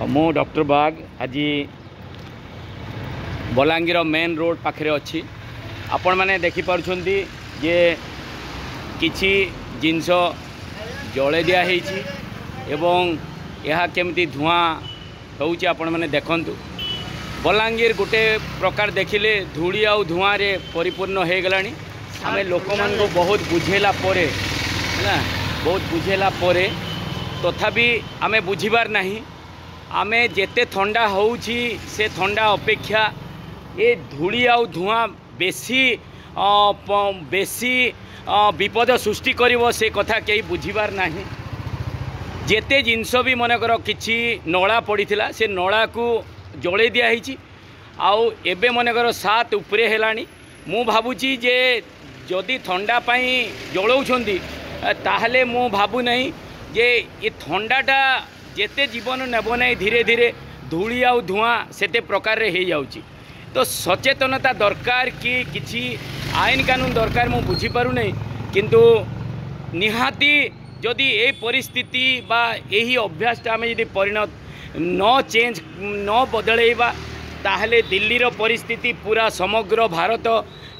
मु डॉक्टर बाग आज Balangir main road पाखे अच्छी आपण मैंने देखिपुंट जे किछि जिनस जले दिखाई एवं यह केमती धुआं होउची आपण मैंने देखंतु। बलांगीर गोटे प्रकार देखिले धूली आउ धुआं रे परिपूर्ण हो गलानी। आम लोक मान को बहुत बुझेला परे है बहुत बुझेला परे तथापि आमे बुझीबार नहीं। आमे जेते ठंडा होउची से ठंडा अपेक्षा ये धूली आउ धुआं बेसी बेसी विपद सृष्टि करिवो से कथा कहीं बुझीबार नहीं। जेते जिनस भी मनकर किछि नला पड़ीथिला से नला को जड़े दिखाई आउ एबे मनकर 7 उपरे हेलानी। मु भाबुची जे जदि ठंडा पाई जलाउछंती ताहले मु भाबु नहीं जे ये ठंडाटा जेते जीवन नेब नहीं धीरे धीरे धूली आउ धुआं सेते प्रकार रे हो जाउची। तो सचेतनता दरकार कि किछि आईन कानून दरकार मु बुझी पारु नहीं। किंतु निहाती जदि ए परिस्थिति बा यही अभ्यासटा आम यदि परिणत न चेंज न बदलैबा ताहले दिल्लीर परिस्थिति पूरा समग्र भारत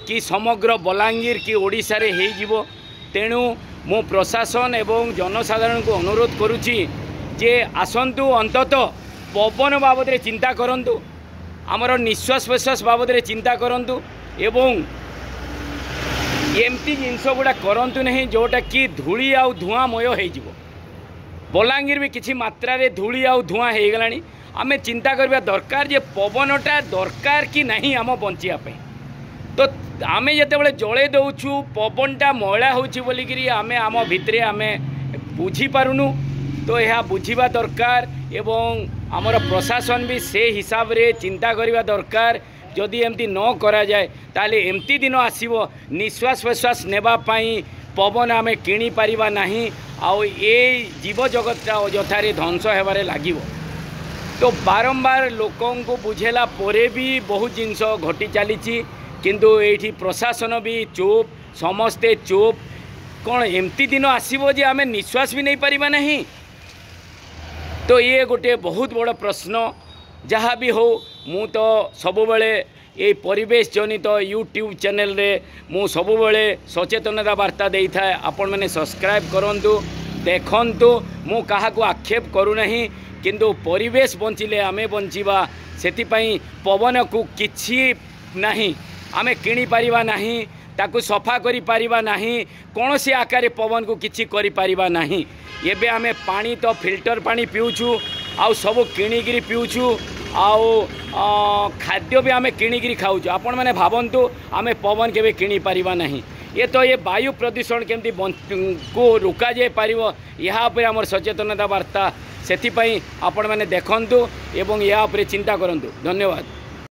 कि समग्र बलांगीर कि ओडिशा रे हो जिवो। तेणु मु प्रशासन एवं जनसाधारण को अनुरोध करुच्ची जे आसंतु अंतत पवन बाबद रे चिंता करंतु, आमर निश्वास प्रश्वास बाबद रे चिंता करंतु एवं एमती जिनस गुड़ा करंतु नहीं जोटा कि धूली आउ धुआंमय हो जिवो। बलांगीर भी किसी मात्रा रे धूली आउ धुआं हो गलानी। आमे चिंता करबा दरकार जे पवनटा दरकार कि नहीं आम बंचिया पे। तो आमे जेतेबेले जळे दउछु पवनटा मैला होउछि बोलिकिरी आमे आम भितरे आमे बुझी पारुनु। तो यह बुझीबा दरकार एवं आमर प्रशासन भी से हिसाब रे चिंता करिबा दरकार। जदि एमती न करा जाए ताले एमती दिन आसीबो निश्वास प्रश्वास नेबा पई पवन आमे किणी पारिबा नहीं। आउ ए जीव जगतटा अଯଥାରେ ध्वंस हेबारे लागिबो। तो बारंबार लोकों को बुझेला परे भी बहुत जिनस घटी चली किंतु एठी प्रशासन भी चुप समस्ते चुप। कौन एमती दिन आसीबो जे आमे निश्वास भी नहीं पारिबा नहीं। तो ये गोटे बहुत बड़ प्रश्न जहाँ भी हो मु तो सबुबले ये परिवेश जनित यूट्यूब चैनल रे मु सबुबले सचेतनता वार्ता दे था। आपण मैंने सब्सक्राइब करंतु देखंतु। मु कहा को आक्षेप करू नहीं किंतु परिवेश बंचिले आमे बंचिबा सेतिपई पवन को किछि नहीं आमे किणी पारिबा नहीं ताकू सफा करि पारिबा नहीं कौनसी आकार पवन को किछि करि पारिबा नहीं। एबे आमे पानी तो फिल्टर पानी पिउछु आउ सब किणिगिरी पिउछु आउ खाद्य भी आमे किणिगिरी खाउछु। आपण माने भाबंतु आमे पवन केबे किणी पारिबा नहीं। ये तो ये वायु प्रदूषण केमती को रुका जाय पारिबो यहाँ पर आमर सचेतनता वार्ता सेतिपई आपण माने देखंतु एवं या उपरे चिंता करंतु। धन्यवाद।